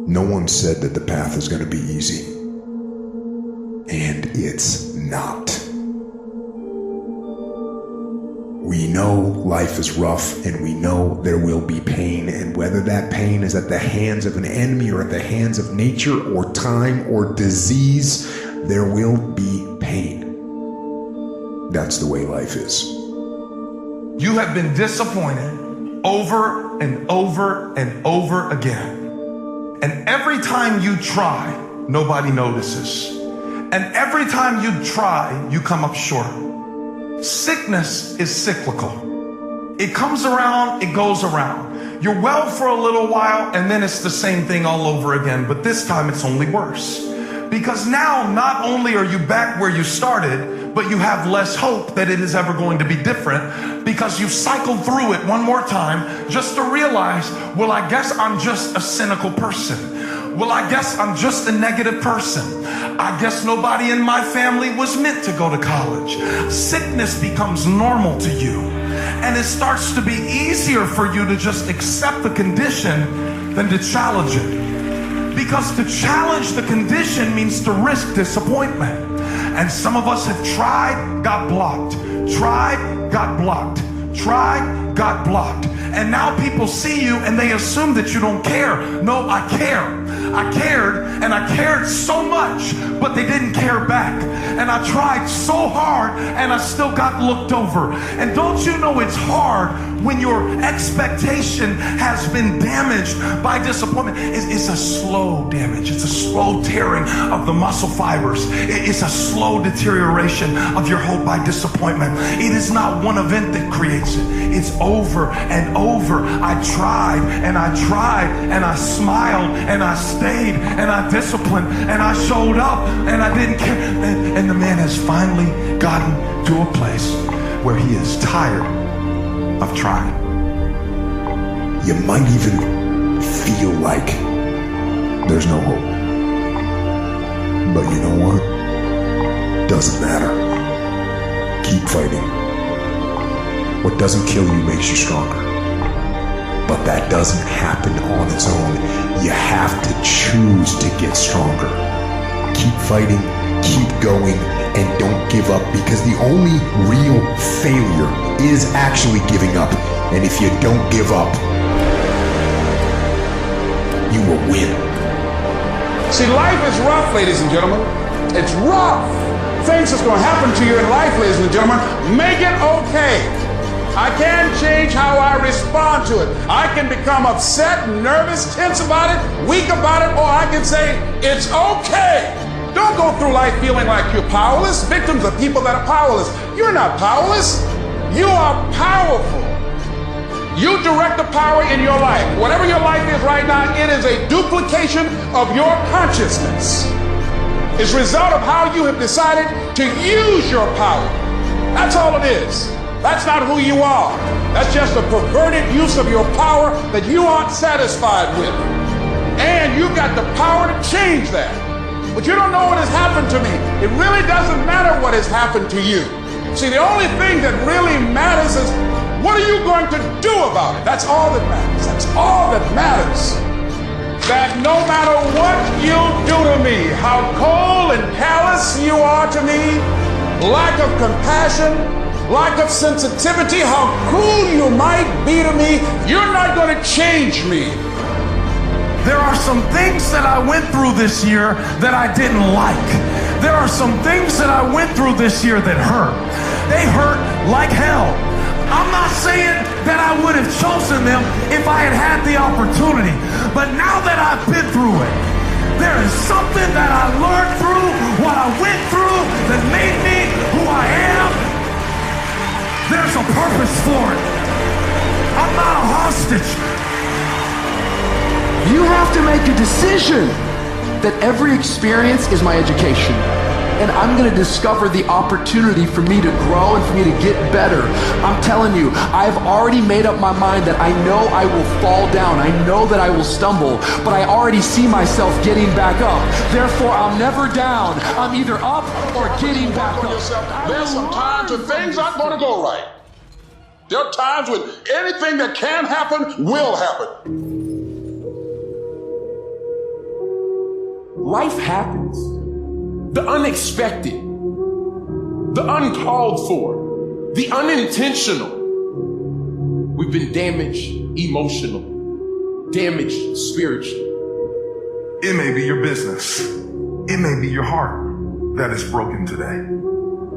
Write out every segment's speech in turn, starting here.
No one said that the path is going to be easy. And it's not. We know life is rough, and we know there will be pain, and whether that pain is at the hands of an enemy or at the hands of nature or time or disease, there will be pain. That's the way life is. You have been disappointed over and over and over again. And every time you try, nobody notices. And every time you try, you come up short. Sickness is cyclical. It comes around, it goes around. You're well for a little while, and then it's the same thing all over again. But this time it's only worse. Because now not only are you back where you started, but you have less hope that it is ever going to be different, because you've cycled through it one more time just to realize, well, I guess I'm just a cynical person. Well, I guess I'm just a negative person. I guess nobody in my family was meant to go to college. Sickness becomes normal to you, and it starts to be easier for you to just accept the condition than to challenge it. Because to challenge the condition means to risk disappointment. And some of us have tried, got blocked, tried, got blocked, tried, got blocked. And now people see you and they assume that you don't care. No, I care. I cared, and I cared so much, but they didn't care back. And I tried so hard, and I still got looked over. And don't you know it's hard when your expectation has been damaged by disappointment? It's a slow damage. It's a slow tearing of the muscle fibers. It's a slow deterioration of your hope by disappointment. It is not one event that creates it. It's over and over. I tried, and I tried, and I smiled, and I stayed, and I disciplined, and I showed up, and I didn't care. And the man has finally gotten to a place where he is tired of trying. You might even feel like there's no hope. But you know what? Doesn't matter. Keep fighting. What doesn't kill you makes you stronger. But that doesn't happen on its own. You have to choose to get stronger. Keep fighting, keep going, and don't give up, because the only real failure is actually giving up. And if you don't give up, you will win. See, life is rough, ladies and gentlemen. It's rough. Things that's going to happen to you in life, ladies and gentlemen, make it okay. I can change how I respond to it. I can become upset, nervous, tense about it, weak about it, or I can say, it's okay. Don't go through life feeling like you're powerless. Victims are people that are powerless. You're not powerless. You are powerful. You direct the power in your life. Whatever your life is right now, it is a duplication of your consciousness. It's a result of how you have decided to use your power. That's all it is. That's not who you are. That's just a perverted use of your power that you aren't satisfied with. And you've got the power to change that. But you don't know what has happened to me. It really doesn't matter what has happened to you. See, the only thing that really matters is, what are you going to do about it? That's all that matters. That's all that matters. That no matter what you do to me, how cold and callous you are to me, lack of compassion, lack of sensitivity, how cruel you might be to me, you're not going to change me. There are some things that I went through this year that I didn't like. There are some things that I went through this year that hurt. They hurt like hell. I'm not saying that I would have chosen them if I had had the opportunity, but now that I've been through it, there is something that I learned through what I went through that made me who I am. There's a purpose for it. I'm not a hostage. You have to make a decision that every experience is my education. And I'm going to discover the opportunity for me to grow and for me to get better. I'm telling you, I've already made up my mind that I know I will fall down. I know that I will stumble, but I already see myself getting back up. Therefore, I'm never down. I'm either up or getting back up. There's some times when things aren't going to go right. There are times when anything that can happen will happen. life happens. The unexpected, the uncalled for, the unintentional. We've been damaged emotionally, damaged spiritually. It may be your business. It may be your heart that is broken today.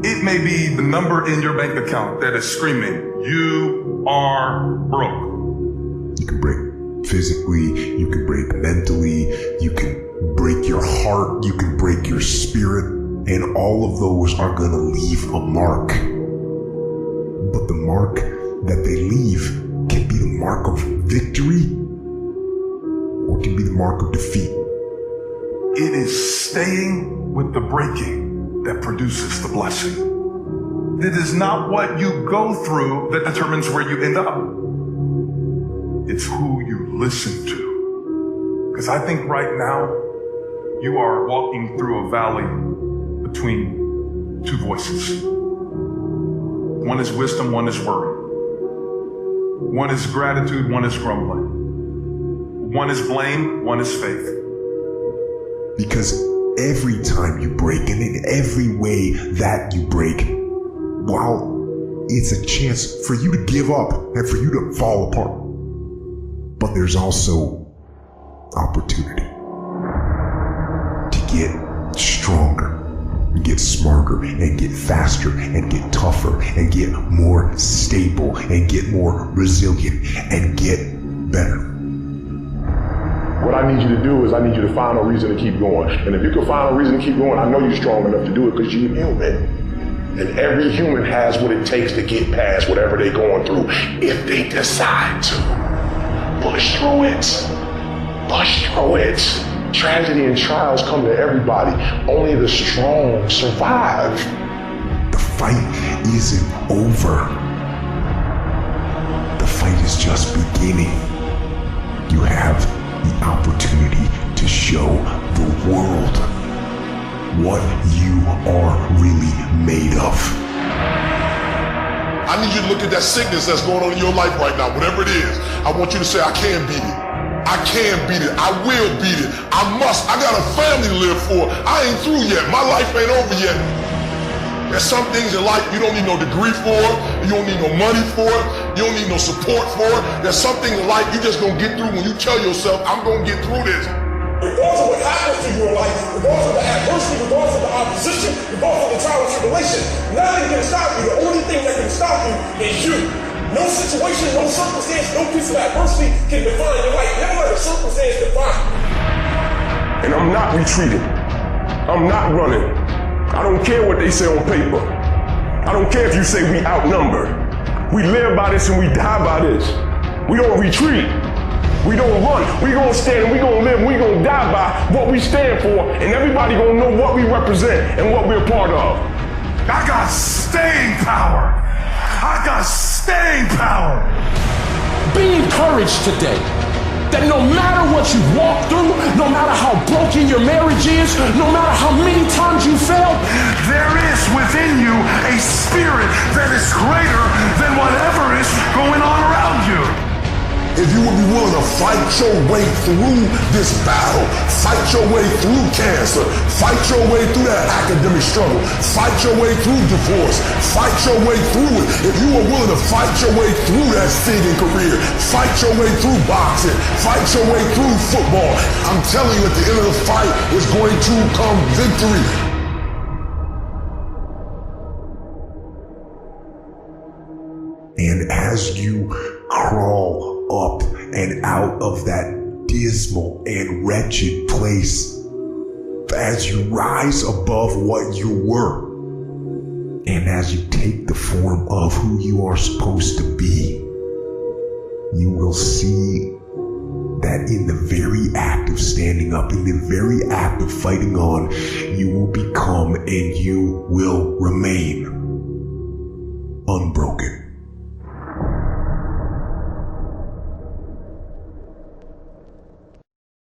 It may be the number in your bank account that is screaming, you are broke. You can break physically, you can break mentally, you can break your heart, you can break your spirit, and all of those are going to leave a mark. But the mark that they leave can be the mark of victory or can be the mark of defeat. It is staying with the breaking that produces the blessing. It is not what you go through that determines where you end up. It's who you listen to. Because I think right now you are walking through a valley between two voices. One is wisdom, one is worry. One is gratitude, one is grumbling. One is blame, one is faith. Because every time you break, and in every way that you break, while it's a chance for you to give up and for you to fall apart, but there's also opportunity to get stronger, get smarter, and get faster, and get tougher, and get more stable, and get more resilient, and get better. What I need you to do is I need you to find a reason to keep going. And if you can find a reason to keep going, I know you're strong enough to do it because you're human. And every human has what it takes to get past whatever they're going through if they decide to. Push through it. Push through it. Tragedy and trials come to everybody. Only the strong survive. The fight isn't over. The fight is just beginning. You have the opportunity to show the world what you are really made of. I need you to look at that sickness that's going on in your life right now, whatever it is. I want you to say, I can beat it. I can beat it. I will beat it. I must. I got a family to live for. I ain't through yet. My life ain't over yet. There's some things in life you don't need no degree for. You don't need no money for it. You don't need no support for it. There's some things in life you just gonna get through when you tell yourself, I'm gonna get through this. Regardless of what happens to you in life, regardless of the adversity, regardless of the opposition, regardless of the trial and tribulation, nothing can stop you. The only thing that can stop you is you. No situation, no circumstance, no piece of adversity can define your life. Never let a circumstance define you. And I'm not retreating. I'm not running. I don't care what they say on paper. I don't care if you say we outnumbered. We live by this and we die by this. We don't retreat. We don't run. We gonna stand and we gonna live and we gonna die by what we stand for, and everybody gonna know what we represent and what we're a part of. I got staying power. I got staying power. Be encouraged today that no matter what you walk through, no matter how broken your marriage is, no matter how many times you fail, there is within you a spirit that is greater than whatever is going on around you. If you would be willing to fight your way through this battle, fight your way through cancer, fight your way through that academic struggle, fight your way through divorce, fight your way through it. If you are willing to fight your way through that singing career, fight your way through boxing, fight your way through football, I'm telling you at the end of the fight is going to come victory. And as you crawl up and out of that dismal and wretched place, as you rise above what you were, and as you take the form of who you are supposed to be, you will see that in the very act of standing up, in the very act of fighting on, you will become and you will remain unbroken.